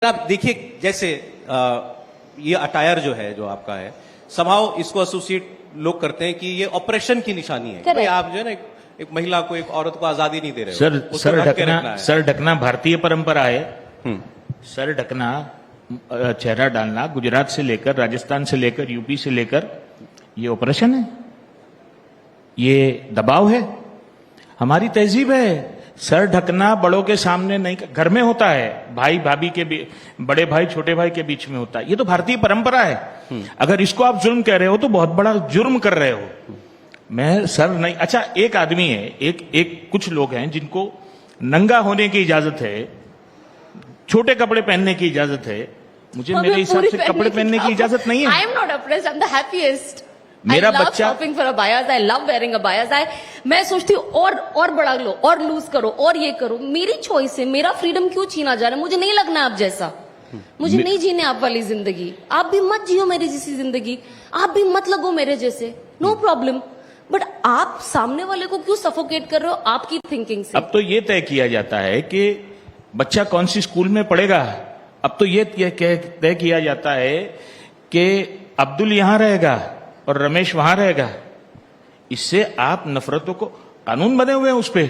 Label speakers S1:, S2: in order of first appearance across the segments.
S1: आप देखिए जैसे ये अटायर जो है जो आपका है समाव इसको एसोसिएट लोग करते हैं कि ये ऑपरेशन की निशानी है। भाई आप जो है ना एक महिला को एक औरत को आजादी नहीं दे रहे हो।
S2: सर ढकना भारतीय परंपरा है। सर ढकना, चेहरा डालना गुजरात से लेकर राजस्थान से लेकर यूपी से लेकर ये ऑपरेशन है, ये दबाव है, हमारी तहजीब है। सर ढकना बड़ों के सामने नहीं, घर में होता है, भाई भाभी के बड़े भाई छोटे भाई के बीच में होता है, ये तो भारतीय परंपरा है। अगर इसको आप जुर्म कह रहे हो तो बहुत बड़ा जुर्म कर रहे हो। मैं सर नहीं, अच्छा एक आदमी है, एक कुछ लोग हैं जिनको नंगा होने की इजाजत है, छोटे कपड़े पहनने की इजाजत है, मुझे मेरे हिसाब से कपड़े पहनने की इजाजत नहीं है।
S3: I am not apprised, I am the happiest.
S2: मेरा
S3: I love
S2: बच्चा
S3: shopping for abayas, I love wearing abayas। मैं सोचती हूँ और बढ़ा लो और लूज करो और ये करो, मेरी चॉइस है, मेरा फ्रीडम क्यों छीना जा रहा है? मुझे नहीं लगना आप जैसा, मुझे नहीं जीने आप वाली जिंदगी। आप भी मत जियो मेरी जैसी जिंदगी, आप भी मत लगो मेरे जैसे, नो प्रॉब्लम। बट आप सामने वाले को क्यों सफोकेट कर रहे हो आपकी थिंकिंग से?
S2: अब तो ये तय किया जाता है कि बच्चा कौन सी स्कूल में पढ़ेगा। अब तो ये तय किया जाता है कि अब्दुल यहां रहेगा और रमेश वहां रहेगा। इससे आप नफरतों को, कानून बने हुए हैं उस पे,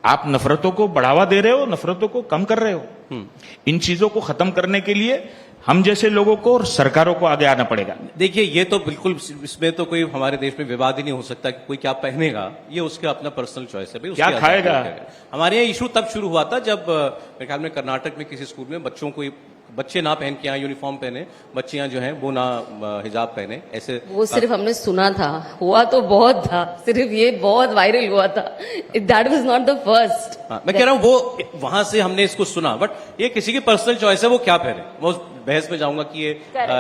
S2: आप नफरतों को बढ़ावा दे रहे हो, नफरतों को कम कर रहे हो। इन चीजों को खत्म करने के लिए हम जैसे लोगों को और सरकारों को आगे आना पड़ेगा।
S1: देखिए ये तो बिल्कुल, इसमें तो कोई हमारे देश में विवाद ही नहीं हो सकता कि कोई क्या पहनेगा, ये उसका अपना पर्सनल चॉइस है। भाई
S2: क्या खाएगा।
S1: हमारे यहाँ इशू तब शुरू हुआ था जब मेरे ख्याल में कर्नाटक में किसी स्कूल में बच्चों को, बच्चे ना पहन के यहाँ यूनिफॉर्म पहने, बच्चियां जो हैं वो ना हिजाब पहने, ऐसे।
S3: वो सिर्फ हमने सुना था, हुआ तो बहुत था, सिर्फ ये बहुत वायरल हुआ था। That was not the first.
S1: मैं कह रहा हूँ वो वहां से हमने इसको सुना, बट ये किसी की पर्सनल चॉइस है वो क्या पहने। वो बहस में जाऊंगा कि ये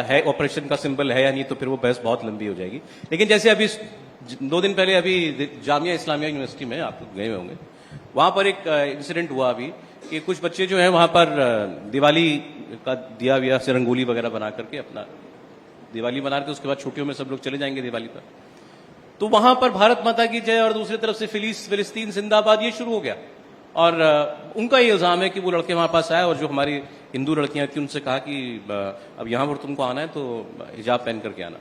S1: है ऑपरेशन का सिंबल है या नहीं, तो फिर वो बहस बहुत लंबी हो जाएगी। लेकिन जैसे अभी 2 दिन पहले अभी जामिया इस्लामिया यूनिवर्सिटी में, आप लोग गए होंगे, वहां पर एक इंसिडेंट हुआ अभी कि कुछ बच्चे जो हैं वहां पर दिवाली का दिया विया से रंगोली वगैरह बना करके अपना दिवाली बना के उसके बाद छुट्टियों में सब लोग चले जाएंगे दिवाली पर। तो वहां पर भारत माता की जय और दूसरी तरफ से फिलिस्तीन जिंदाबाद ये शुरू हो गया। और उनका ये इल्जाम है कि वो लड़के वहां पास आए और जो हमारी हिंदू लड़कियां थी उनसे कहा कि अब यहां पर तुमको आना है तो हिजाब पहन करके आना।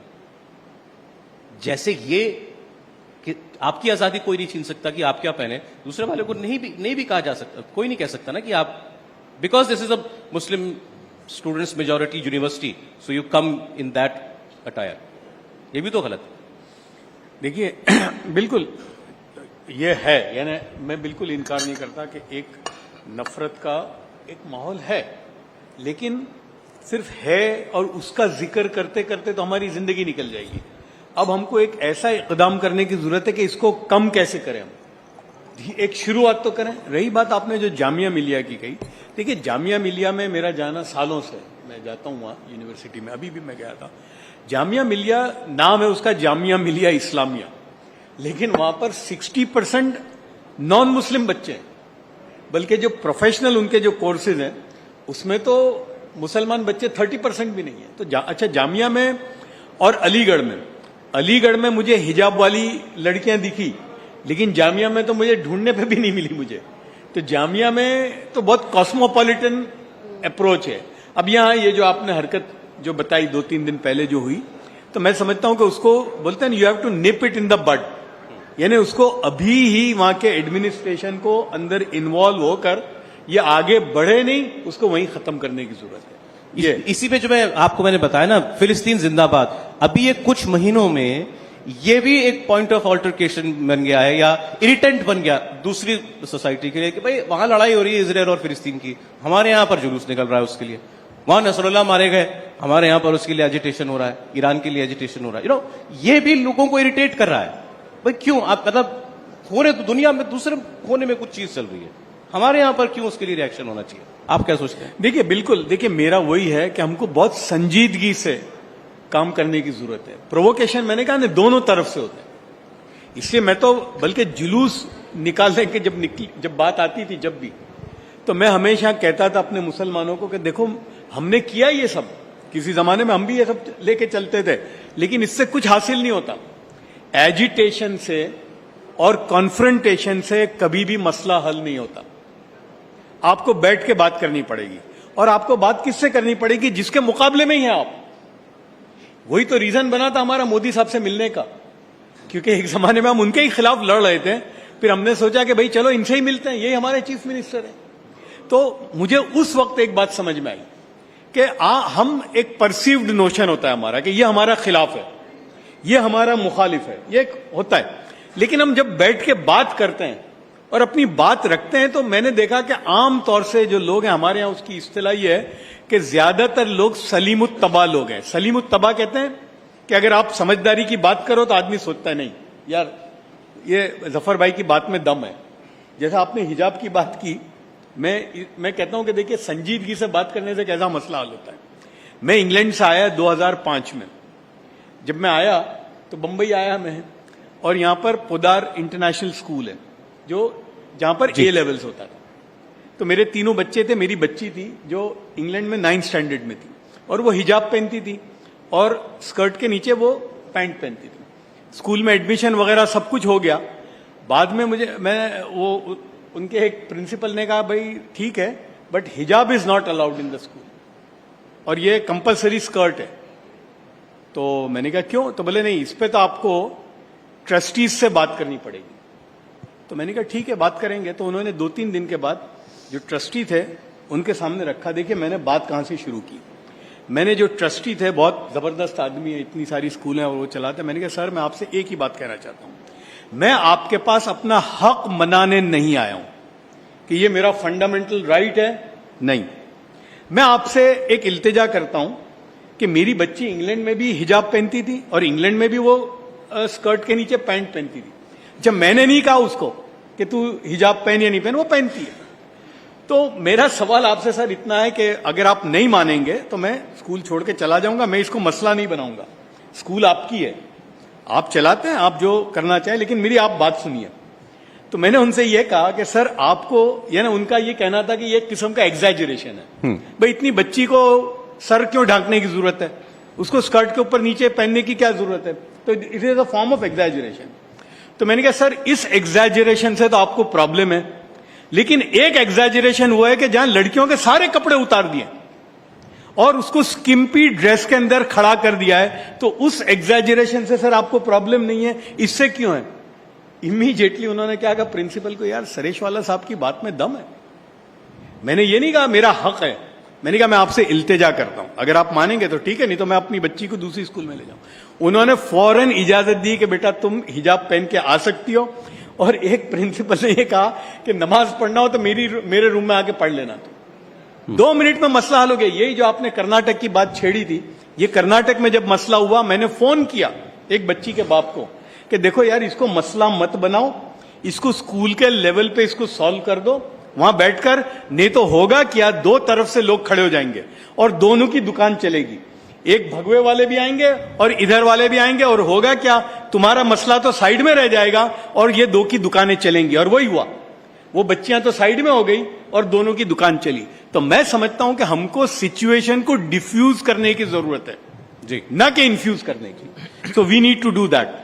S1: जैसे ये कि आपकी आजादी कोई नहीं छीन सकता कि आप क्या पहने, दूसरे वाले को नहीं भी कहा जा सकता, कोई नहीं कह सकता ना कि आप, because this is a Muslim students majority university, so you come in that attire. ये भी तो गलत है।
S4: देखिए बिल्कुल ये है, यानी मैं बिल्कुल इनकार नहीं करता कि एक नफरत का एक माहौल है, लेकिन सिर्फ है और उसका जिक्र करते करते तो हमारी जिंदगी निकल जाएगी। अब हमको एक ऐसा इकदाम करने की जरूरत है कि इसको कम कैसे करें हम। एक शुरुआत तो करें। रही बात आपने जो जामिया मिलिया की कही, देखिए जामिया मिलिया में मेरा जाना सालों से, मैं जाता हूं वहां यूनिवर्सिटी में, अभी भी मैं गया था। जामिया मिलिया नाम है उसका, जामिया मिलिया इस्लामिया, लेकिन वहां पर 60% नॉन मुस्लिम बच्चे हैं, बल्कि जो प्रोफेशनल उनके जो कोर्सेज हैं उसमें तो मुसलमान बच्चे 30% भी नहीं है। तो अच्छा, जामिया में और अलीगढ़ में मुझे हिजाब वाली लड़कियां दिखी, लेकिन जामिया में तो मुझे ढूंढने पे भी नहीं मिली मुझे। तो जामिया में तो बहुत कॉस्मोपॉलिटन अप्रोच है। अब यहां ये जो आपने हरकत जो बताई 2-3 दिन पहले जो हुई, तो मैं समझता हूं कि उसको बोलते हैं you have to nip it in the bud, यानी उसको अभी ही वहां के एडमिनिस्ट्रेशन को अंदर इन्वॉल्व होकर ये आगे बढ़े नहीं, उसको वहीं खत्म करने की जरूरत है। ये
S1: इसी पे जो मैंने बताया ना, फिलिस्तीन जिंदाबाद, अभी ये कुछ महीनों में ये भी एक पॉइंट ऑफ ऑल्टरकेशन बन गया है या इरिटेंट बन गया दूसरी सोसाइटी के लिए कि भाई वहां लड़ाई हो रही है इजराइल और फिलिस्तीन की, हमारे यहां पर जुलूस निकल रहा है उसके लिए, वहां नसरुल्लाह मारे गए, हमारे यहां पर उसके लिए एजिटेशन हो रहा है, ईरान के लिए एजिटेशन हो रहा है। ये भी लोगों को इरिटेट कर रहा है। भाई क्यों आप, मतलब होने तो दुनिया में दूसरे होने में कुछ चीज चल रही है, हमारे यहां पर क्यों उसके लिए रिएक्शन होना चाहिए? आप क्या सोचते हैं?
S4: देखिए बिल्कुल, देखिए मेरा वही है कि हमको बहुत संजीदगी से काम करने की जरूरत है। प्रोवोकेशन मैंने कहा ना दोनों तरफ से होते हैं, इसलिए मैं तो बल्कि जुलूस निकालने के जब बात आती थी जब भी, तो मैं हमेशा कहता था अपने मुसलमानों को कि देखो हमने किया ये सब, किसी जमाने में हम भी ये सब लेके चलते थे, लेकिन इससे कुछ हासिल नहीं होता। एजिटेशन से और कॉन्फ्रंटेशन से कभी भी मसला हल नहीं होता। आपको बैठ के बात करनी पड़ेगी। और आपको बात किससे करनी पड़ेगी? जिसके मुकाबले में ही है आप। वही तो रीजन बना था हमारा मोदी साहब से मिलने का, क्योंकि एक जमाने में हम उनके ही खिलाफ लड़ रहे थे, फिर हमने सोचा कि भाई चलो इनसे ही मिलते हैं, यही हमारे चीफ मिनिस्टर हैं। तो मुझे उस वक्त एक बात समझ में आई कि हम एक परसीव्ड नोशन होता है हमारा कि ये हमारा खिलाफ है, ये हमारा मुखालिफ है, ये एक होता है। लेकिन हम जब बैठ के बात करते हैं और अपनी बात रखते हैं तो मैंने देखा कि आम तौर से जो लोग हैं हमारे यहां, उसकी इस्तिलाह ये है कि ज्यादातर लोग सलीमुत्तबा लोग हैं। सलीमुत्तबा कहते हैं कि अगर आप समझदारी की बात करो तो आदमी सोचता है नहीं यार ये जफर भाई की बात में दम है। जैसा आपने हिजाब की बात की, मैं कहता हूं कि देखिए संजीदगी से बात करने से कैसा मसला हल होता है। मैं इंग्लैंड से आया 2005 में। जब मैं आया तो बंबई आया मैं, और यहां पर पोदार इंटरनेशनल स्कूल है जहां पर ए लेवल्स होता था। तो मेरे तीनों बच्चे थे, मेरी बच्ची थी जो इंग्लैंड में 9th स्टैंडर्ड में थी, और वो हिजाब पहनती थी और स्कर्ट के नीचे वो पैंट पहनती थी। स्कूल में एडमिशन वगैरह सब कुछ हो गया। बाद में उनके एक प्रिंसिपल ने कहा भाई ठीक है, बट हिजाब is not allowed in the school, और ये कंपलसरी स्कर्ट है। तो मैंने कहा क्यों? तो बोले नहीं, इस पे तो आपको ट्रस्टीज से बात करनी पड़ेगी। तो मैंने कहा ठीक है, बात करेंगे। तो उन्होंने 2-3 दिन के बाद जो ट्रस्टी थे उनके सामने रखा। देखिए मैंने बात कहां से शुरू की। मैंने जो ट्रस्टी थे, बहुत जबरदस्त आदमी है, इतनी सारी स्कूल हैं और वो चलाते। मैंने कहा सर मैं आपसे एक ही बात कहना चाहता हूं, मैं आपके पास अपना हक मनाने नहीं आया हूं कि ये मेरा फंडामेंटल राइट है, नहीं। मैं आपसे एक इल्तिजा करता हूं कि मेरी बच्ची इंग्लैंड में भी हिजाब पहनती थी और इंग्लैंड में भी वो स्कर्ट के नीचे पैंट पहनती थी। जब मैंने नहीं कहा उसको कि तू हिजाब पहन या नहीं पहन, वो पहनती है। तो मेरा सवाल आपसे सर इतना है कि अगर आप नहीं मानेंगे तो मैं स्कूल छोड़ के चला जाऊंगा, मैं इसको मसला नहीं बनाऊंगा। स्कूल आपकी है, आप चलाते हैं, आप जो करना चाहें, लेकिन मेरी आप बात सुनिए। तो मैंने उनसे ये कहा कि सर आपको, यानी उनका ये कहना था कि ये एक किस्म का एग्जैजरेशन है। भाई इतनी बच्ची को सर क्यों ढांकने की जरूरत है, उसको स्कर्ट के ऊपर नीचे पहनने की क्या जरूरत है? तो it is a form of exaggeration. तो मैंने कहा सर इस एग्जैजरेशन से तो आपको प्रॉब्लम है, लेकिन एक एग्जैजरेशन हुआ है कि जहां लड़कियों के सारे कपड़े उतार दिए और उसको स्किम्पी ड्रेस के अंदर खड़ा कर दिया है, तो उस एग्जैजरेशन से सर आपको प्रॉब्लम नहीं है, इससे क्यों है? इमीडिएटली उन्होंने क्या कहा प्रिंसिपल को, यार सरेशवाला साहब की बात में दम है। मैंने ये नहीं कहा मेरा हक है, मैंने कहा मैं आपसे इल्तिजा करता हूं, अगर आप मानेंगे तो ठीक है, नहीं तो मैं अपनी बच्ची को दूसरी स्कूल में ले जाऊं। उन्होंने फौरन इजाजत दी कि बेटा तुम हिजाब पहन के आ सकती हो, और एक प्रिंसिपल ने यह कहा कि नमाज पढ़ना हो तो मेरे रूम में आके पढ़ लेना। तो 2 मिनट में मसला हल हो गया। यही जो आपने कर्नाटक की बात छेड़ी थी, ये कर्नाटक में जब मसला हुआ, मैंने फोन किया एक बच्ची के बाप को कि देखो यार इसको मसला मत बनाओ, इसको स्कूल के लेवल पे इसको सॉल्व कर दो, वहां बैठकर, नहीं तो होगा क्या, 2 तरफ से लोग खड़े हो जाएंगे और दोनों की दुकान चलेगी। एक भगवे वाले भी आएंगे और इधर वाले भी आएंगे, और होगा क्या, तुम्हारा मसला तो साइड में रह जाएगा और ये 2 की दुकानें चलेंगी। और वही हुआ, वो बच्चियां तो साइड में हो गई और दोनों की दुकान चली। तो मैं समझता हूं कि हमको सिचुएशन को डिफ्यूज करने की जरूरत है जी, ना कि इन्फ्यूज करने की। So we need to do that.